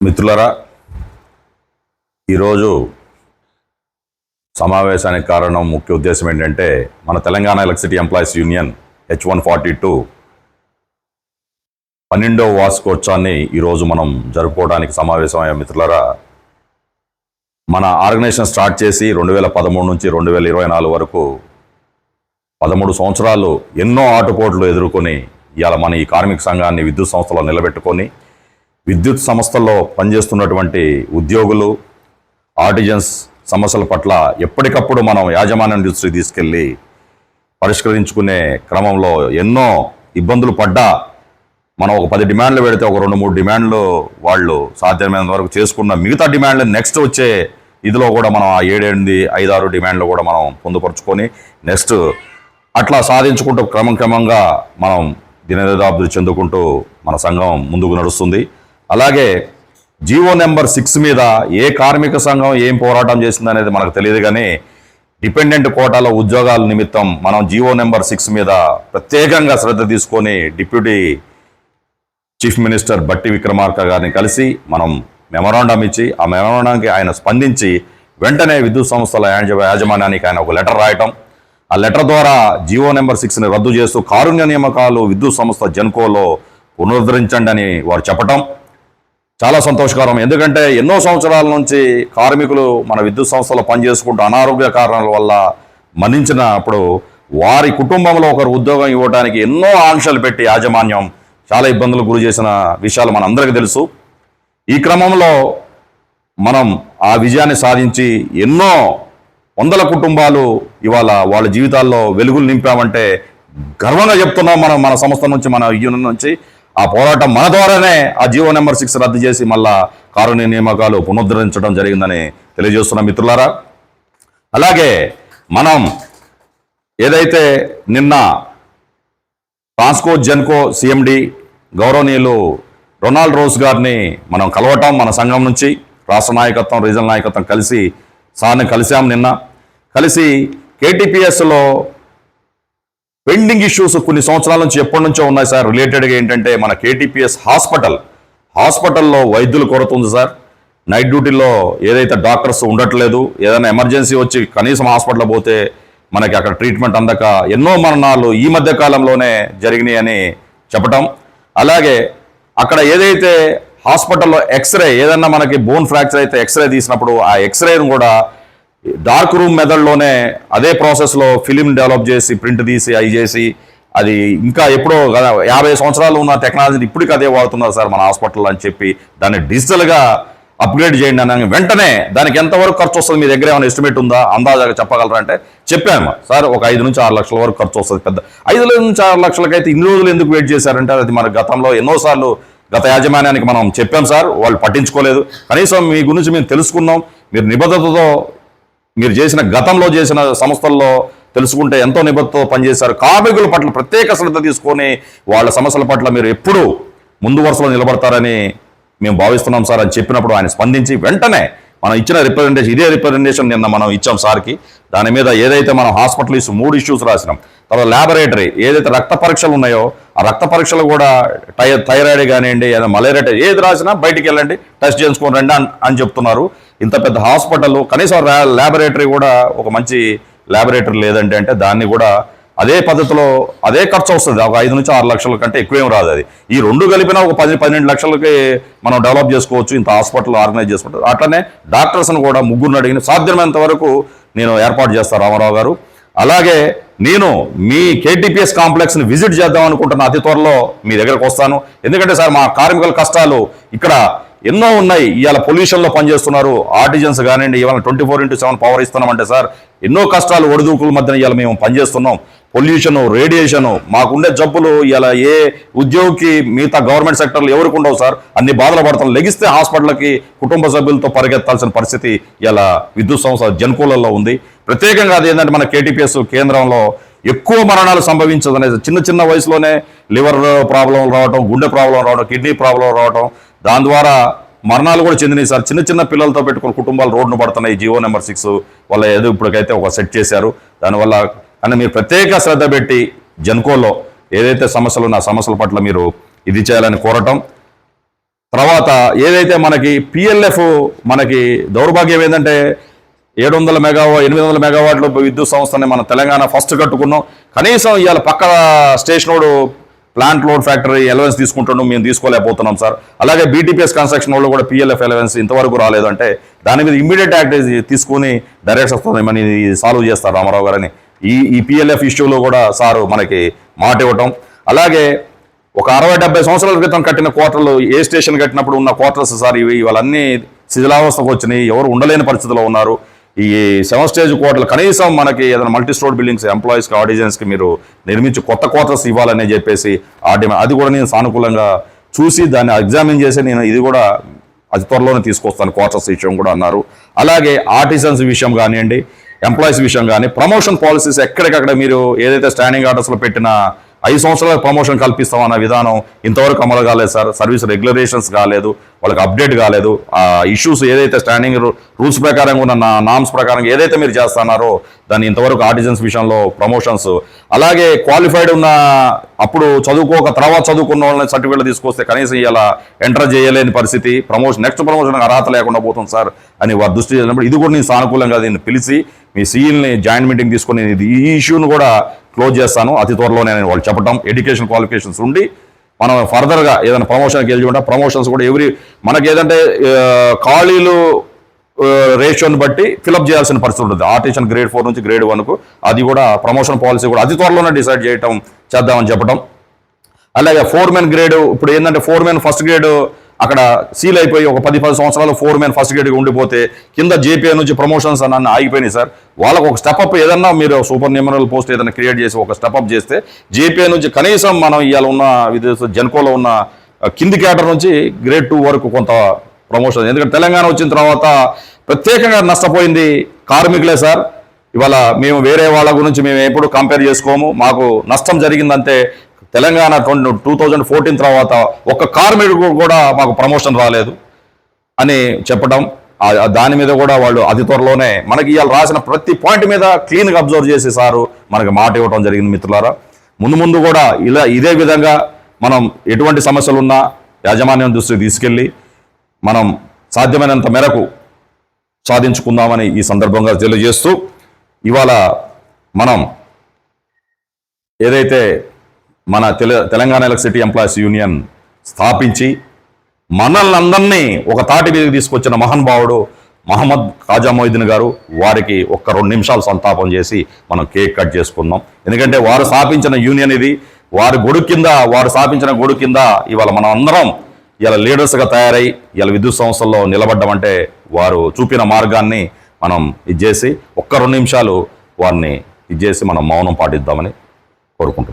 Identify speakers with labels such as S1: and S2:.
S1: మిత్రులారా, ఈరోజు సమావేశానికి కారణం ముఖ్య ఉద్దేశం ఏంటంటే మన Telangana electricity employees union H142 12వ వార్షికోత్సవాన్ని ఈరోజు మనం జరుపుకోవడానికి సమావేశమయ్యాం. మిత్రులారా, మన ఆర్గనైజేషన్ స్టార్ట్ చేసి 2013 నుంచి 2024 వరకు 13 సంవత్సరాలు ఎన్నో ఆటుపోట్లు ఎదుర్కొని ఇవాళ మన ఈ కార్మిక సంఘాన్ని విద్యుత్ సంస్థలో నిలబెట్టుకొని విద్యుత్ సంస్థల్లో పనిచేస్తున్నటువంటి ఉద్యోగులు, ఆర్టిజన్స్ సమస్యల పట్ల ఎప్పటికప్పుడు మనం యాజమాన్యం దృష్టికి తీసుకెళ్ళి పరిష్కరించుకునే క్రమంలో ఎన్నో ఇబ్బందులు పడ్డా మనం ఒక 10 డిమాండ్లు పెడితే ఒక 2-3 డిమాండ్లు వాళ్ళు సాధ్యమైనంత వరకు చేసుకున్న మిగతా డిమాండ్లు నెక్స్ట్ వచ్చే ఇదిలో కూడా మనం ఆ 7-8-5-6 డిమాండ్లు కూడా మనం పొందుపరుచుకొని నెక్స్ట్ అట్లా సాధించుకుంటూ క్రమంగా మనం దినదినాభివృద్ధి చెందుకుంటూ మన సంఘం ముందుకు నడుస్తుంది. అలాగే జీవో నెంబర్ 6 మీద ఏ కార్మిక సంఘం ఏం పోరాటం చేసిందనేది మనకు తెలియదు, కానీ డిపెండెంట్ కోటాలో ఉద్యోగాల నిమిత్తం మనం జీవో నెంబర్ 6 మీద ప్రత్యేకంగా శ్రద్ధ తీసుకొని డిప్యూటీ చీఫ్ మినిస్టర్ బట్టి విక్రమార్క గారిని కలిసి మనం మెమరాండం ఇచ్చి ఆ మెమరాండంకి ఆయన స్పందించి వెంటనే విద్యుత్ సంస్థల యాజమాన్యానికి ఆయన ఒక లెటర్ రాయటం, ఆ లెటర్ ద్వారా జీవో నెంబర్ 6ని రద్దు చేస్తూ కారుణ్య నియామకాలు విద్యుత్ సంస్థ జెన్కోలో పునరుద్ధరించండి అని వారు చెప్పటం చాలా సంతోషకరం. ఎందుకంటే ఎన్నో సంవత్సరాల నుంచి కార్మికులు మన విద్యుత్ సంస్థలో పనిచేసుకుంటూ అనారోగ్య కారణాల వల్ల మరణించినప్పుడు వారి కుటుంబంలో ఒకరు ఉద్యోగం ఇవ్వడానికి ఎన్నో ఆంక్షలు పెట్టి యాజమాన్యం చాలా ఇబ్బందులకు గురి చేసిన విషయాలు మనందరికీ తెలుసు. ఈ క్రమంలో మనం ఆ విజయాన్ని సాధించి ఎన్నో వందల కుటుంబాలు ఇవాళ వాళ్ళ జీవితాల్లో వెలుగులు నింపామంటే గర్వంగా చెప్తున్నాం. మన సంస్థ నుంచి, మన యూనియన్ నుంచి ఆ పోరాటం మన ద్వారానే ఆ జీవో నెంబర్ 6 రద్దు చేసి మళ్ళా కారుణ్య నియామకాలు పునరుద్ధరించడం జరిగిందని తెలియజేస్తున్నాం. మిత్రులారా, అలాగే మనం ఏదైతే నిన్న ట్రాన్స్కో జెన్కో సిఎండి గౌరవనీయులు రొనాల్డ్ రోస్ గారిని మనం కలవటం, మన సంఘం నుంచి రాష్ట్ర నాయకత్వం, రీజనల్ నాయకత్వం కలిసి సార్ని కలిసాం. నిన్న కలిసి కేటీపీఎస్లో పెండింగ్ ఇష్యూస్ కొన్ని సంవత్సరాల నుంచి ఎప్పటి నుంచో ఉన్నాయి సార్. రిలేటెడ్గా ఏంటంటే మన కేటీపీఎస్ హాస్పిటల్లో వైద్యుల కొరత ఉంది సార్. నైట్ డ్యూటీలో ఏదైతే డాక్టర్స్ ఉండట్లేదు, ఏదైనా ఎమర్జెన్సీ వచ్చి కనీసం హాస్పిటల్ పోతే మనకి అక్కడ ట్రీట్మెంట్ అందక ఎన్నో మరణాలు ఈ మధ్య కాలంలోనే జరిగినాయి అని చెప్పటం. అలాగే అక్కడ ఏదైతే హాస్పిటల్లో ఎక్స్రే ఏదన్నా మనకి బోన్ ఫ్రాక్చర్ అయితే ఎక్స్రే తీసినప్పుడు ఆ ఎక్స్రేను కూడా డార్క్ రూమ్ మెథడ్లోనే అదే ప్రాసెస్లో ఫిలిం డెవలప్ చేసి ప్రింట్ తీసి అవి చేసి అది ఇంకా ఎప్పుడో 50 సంవత్సరాలు ఉన్న టెక్నాలజీని ఇప్పటికీ అదే వాడుతున్నారు సార్ మన హాస్పిటల్ అని చెప్పి దాన్ని డిజిటల్గా అప్గ్రేడ్ చేయండి అని వెంటనే దానికి ఎంతవరకు ఖర్చు వస్తుంది, మీ దగ్గర ఏమైనా ఎస్టిమేట్ ఉందా, అందాజాగా చెప్పగలరా అంటే చెప్పాము సార్. ఒక 5 నుంచి 6 లక్షల వరకు ఖర్చు వస్తుంది. పెద్ద 5 నుంచి 6 లక్షలకైతే ఇన్ని రోజులు ఎందుకు వెయిట్ చేశారంటే అది మన గతంలో ఎన్నోసార్లు గత యాజమాన్యానికి మనం చెప్పాం సార్, వాళ్ళు పట్టించుకోలేదు. కనీసం మీ గురించి మేము తెలుసుకున్నాం, మీరు నిబద్ధతతో మీరు చేసిన గతంలో చేసిన సంస్థల్లో తెలుసుకుంటే ఎంతో నిబద్ధతతో పనిచేశారు. కార్మికుల పట్ల ప్రత్యేక శ్రద్ధ తీసుకొని వాళ్ళ సమస్యల పట్ల మీరు ఎప్పుడూ ముందు వరుసలో నిలబడతారని మేము భావిస్తున్నాం సార్ అని చెప్పినప్పుడు ఆయన స్పందించి వెంటనే మనం ఇచ్చిన రిప్రజెంటేషన్, ఇదే రిప్రజెంటేషన్ నిన్న మనం ఇచ్చాం సార్కి. దాని మీద ఏదైతే మనం హాస్పిటల్ 3 ఇష్యూస్ రాసినాం, తర్వాత ల్యాబొరేటరీ ఏదైతే రక్త పరీక్షలు ఉన్నాయో ఆ రక్త పరీక్షలు కూడా థైరాయిడ్ కానివ్వండి, ఏదైనా మలేరియా ఏది రాసినా బయటికి వెళ్ళండి టెస్ట్ చేసుకొని రండి అని చెప్తున్నారు. ఇంత పెద్ద హాస్పిటల్ కనీసం ల్యాబొరేటరీ కూడా ఒక మంచి ల్యాబొరేటరీ లేదంటే అంటే దాన్ని కూడా అదే పద్ధతిలో అదే ఖర్చు వస్తుంది. ఒక 5 నుంచి 6 లక్షల కంటే ఎక్కువేం రాదు. అది ఈ 2 కలిపినా ఒక 10-12 లక్షలకి మనం డెవలప్ చేసుకోవచ్చు, ఇంత హాస్పిటల్ ఆర్గనైజ్ చేసుకుంటారు. అట్లనే డాక్టర్స్ని కూడా 3 అడిగిన సాధ్యమైనంత వరకు నేను ఏర్పాటు చేస్తాను రామారావు గారు. అలాగే నేను మీ కేటీపీఎస్ కాంప్లెక్స్ని విజిట్ చేద్దాం అనుకుంటున్న అతి త్వరలో మీ దగ్గరకు వస్తాను. ఎందుకంటే సార్ మా కార్మికుల కష్టాలు ఇక్కడ ఎన్నో ఉన్నాయి. ఇవాళ పొల్యూషన్లో పనిచేస్తున్నారు, ఆర్టిజన్స్ కానివ్వండి, ఇవాళ 24/7 పవర్ ఇస్తున్నామంటే సార్ ఎన్నో కష్టాలు ఒడిదూకుల మధ్యన ఇవాళ మేము పనిచేస్తున్నాం. పొల్యూషను, రేడియేషను, మాకుండే జబ్బులు ఇలా ఏ ఉద్యోగికి మిగతా గవర్నమెంట్ సెక్టర్లు ఎవరికి ఉండవు సార్. అన్ని బాధలు పడతాం. లెగిస్తే హాస్పిటల్కి కుటుంబ సభ్యులతో పరిగెత్తాల్సిన పరిస్థితి ఇలా విద్యుత్ సంస్థ జెన్కోలలో ఉంది. ప్రత్యేకంగా అదేంటంటే మన కేటీపీఎస్ కేంద్రంలో ఎక్కువ మరణాలు సంభవించదు అనేది చిన్న వయసులోనే లివర్ ప్రాబ్లం రావడం, గుండె ప్రాబ్లం రావడం, కిడ్నీ ప్రాబ్లం రావడం, దాని ద్వారా మరణాలు కూడా చెందినాయి సార్. చిన్న పిల్లలతో పెట్టుకుని కుటుంబాలు రోడ్డును పడుతున్నాయి. జీవో నెంబర్ 6 వల్ల ఏదో ఇప్పటికైతే ఒక సెట్ చేశారు. దానివల్ల కానీ మీరు ప్రత్యేక శ్రద్ధ పెట్టి జెన్కోలో ఏదైతే సమస్యలు ఉన్న సమస్యల పట్ల మీరు ఇది చేయాలని కోరటం. తర్వాత ఏదైతే మనకి పిఎల్ఎఫ్ మనకి దౌర్భాగ్యం ఏంటంటే 800 మెగావాట్ల విద్యుత్ సంస్థని మన తెలంగాణ ఫస్ట్ కట్టుకున్నాం. కనీసం ఇవాళ పక్క station plant load factory allowance తీసుకుంటున్నాం, మేము తీసుకోలేకపోతున్నాం సార్. అలాగే బీటీపీఎస్ కన్స్ట్రక్షన్ వాళ్ళు కూడా పిఎల్ఎఫ్ ఎలవెన్స్ ఇంతవరకు రాలేదు. అంటే దాని మీద ఇమ్మీడియట్ యాక్ట్ తీసుకుని డైరెక్ట్ మనీ సాల్వ్ చేస్తారు రామారావు గారని ఈ పిఎల్ఎఫ్ ఇష్యూలో కూడా సారు మనకి మాట ఇవ్వటం. అలాగే ఒక 60-70 సంవత్సరాల క్రితం కట్టిన క్వార్టర్లు ఏ స్టేషన్ కట్టినప్పుడు ఉన్న క్వార్టర్స్ సార్ ఇవి ఇవాళన్నీ శిథిలావస్థకు వచ్చినాయి, ఎవరు ఉండలేని పరిస్థితిలో ఉన్నారు. ఈ 7 స్టేజ్ క్వార్టర్లు కనీసం మనకి ఏదైనా మల్టీ స్టోర్ బిల్డింగ్స్ ఎంప్లాయీస్కి ఆర్డిజన్స్కి మీరు నిర్మించి కొత్త క్వార్టర్స్ ఇవ్వాలని చెప్పేసి అది కూడా నేను సానుకూలంగా చూసి దాన్ని ఎగ్జామిన్ చేసి నేను ఇది కూడా అతి త్వరలోనే తీసుకొస్తాను క్వార్టర్స్ విషయం కూడా అన్నారు. అలాగే ఆర్టిజన్స్ విషయం కానివ్వండి, ఎంప్లాయీస్ విషయం కానీ ప్రమోషన్ పాలసీస్ ఎక్కడికక్కడ మీరు ఏదైతే స్టాండింగ్ ఆర్డర్స్లో పెట్టిన 5 సంవత్సరాలకు ప్రమోషన్ కల్పిస్తామన్న విధానం ఇంతవరకు అమలు కాలేదు సార్. సర్వీస్ రెగ్యులరేషన్స్ కాలేదు, వాళ్ళకి అప్డేట్ కాలేదు. ఆ ఇష్యూస్ ఏదైతే స్టాండింగ్ రూల్స్ ప్రకారం ఉన్న నామ్స్ ప్రకారం ఏదైతే మీరు చేస్తున్నారో దాన్ని ఇంతవరకు ఆర్టిజన్స్ విషయంలో ప్రమోషన్స్, అలాగే క్వాలిఫైడ్ ఉన్న అప్పుడు తర్వాత చదువుకున్న వాళ్ళని సర్టిఫికేట్ తీసుకొస్తే కనీసం ఇలా ఎంటర్ చేయలేని పరిస్థితి, నెక్స్ట్ ప్రమోషన్ అర్హత లేకుండా పోతుంది సార్ అని వారి దృష్టి చేసినప్పుడు ఇది కూడా నేను సానుకూలంగా దీన్ని పిలిచి మీ సీఈల్ని జాయింట్ మీటింగ్ తీసుకుని ఈ ఇష్యూను కూడా క్లోజ్ చేస్తాను అతి త్వరలోనే నేను వాళ్ళు చెప్పడం. ఎడ్యుకేషన్ క్వాలిఫికేషన్స్ ఉండి మనం ఫర్దర్గా ఏదైనా ప్రమోషన్కి వెళ్ళి ప్రమోషన్స్ కూడా మనకి ఏదంటే ఖాళీలు రేషియోని బట్టి ఫిలప్ చేయాల్సిన పరిస్థితి ఉంటుంది. ఆర్టిషన్ గ్రేడ్ 4 నుంచి గ్రేడ్ 1కు అది కూడా ప్రమోషన్ పాలసీ కూడా అతి త్వరలోనే డిసైడ్ చేద్దామని చెప్పడం. అలాగే 4మెన్ గ్రేడ్ ఇప్పుడు ఏంటంటే 4మెన్ ఫస్ట్ గ్రేడ్ అక్కడ సీల్ అయిపోయి ఒక 10 సంవత్సరాలు 4మెన్ ఫస్ట్ గ్రేడ్గా ఉండిపోతే కింద జేపీఐ నుంచి ప్రమోషన్స్ అన్న ఆగిపోయినాయి సార్. వాళ్ళకు ఒక స్టెప్అప్ ఏదన్నా మీరు సూపర్ న్యూమరల్ పోస్ట్ ఏదైనా క్రియేట్ చేసి ఒక స్టెప్అప్ చేస్తే జేపీఐ నుంచి కనీసం మనం ఇవాళ ఉన్న జెన్కోలో ఉన్న కింది క్యాడర్ నుంచి గ్రేడ్ 2 వరకు కొంత ప్రమోషన్. ఎందుకంటే తెలంగాణ వచ్చిన తర్వాత ప్రత్యేకంగా నష్టపోయింది కార్మికులే సార్. ఇవాళ మేము వేరే వాళ్ళ గురించి మేము ఎప్పుడు కంపేర్ చేసుకోము. మాకు నష్టం జరిగిందంటే తెలంగాణ 2014 తర్వాత ఒక్క కార్మికుడు కూడా మాకు ప్రమోషన్ రాలేదు అని చెప్పడం. దాని మీద కూడా వాళ్ళు అతి త్వరలోనే మనకి ఇవాళ రాసిన ప్రతి పాయింట్ మీద క్లీన్గా అబ్జర్వ్ చేసి సారు మనకి మాట ఇవ్వడం జరిగింది. మిత్రులారా, ముందు కూడా ఇదే విధంగా మనం ఎటువంటి సమస్యలున్నా యాజమాన్యం దృష్టికి తీసుకెళ్ళి మనం సాధ్యమైనంత మేరకు సాధించుకుందామని ఈ సందర్భంగా తెలియజేస్తూ ఇవాళ మనం ఏదైతే మన తెలంగాణ ఎలక్ట్రిసిటీ ఎంప్లాయీస్ యూనియన్ స్థాపించి మనల్ని అందరినీ ఒక తాటి మీదకి తీసుకొచ్చిన మహానుభావుడు మహమ్మద్ ఖాజా మొయిద్దీన్ గారు, వారికి ఒక్క 2 నిమిషాలు సంతాపం చేసి మనం కేక్ కట్ చేసుకుందాం. ఎందుకంటే వారు స్థాపించిన యూనియన్ ఇది, వారు స్థాపించిన గొడుగు కింద ఇవాళ మనం అందరం ఇలా లీడర్స్గా తయారై ఇలా విద్యుత్ సంస్థల్లో నిలబడ్డామంటే వారు చూపిన మార్గాన్ని మనం ఇచ్చేసి ఒక్క 2 నిమిషాలు వారిని ఇచ్చేసి మనం మౌనం పాటిద్దామని కోరుకుంటున్నాం.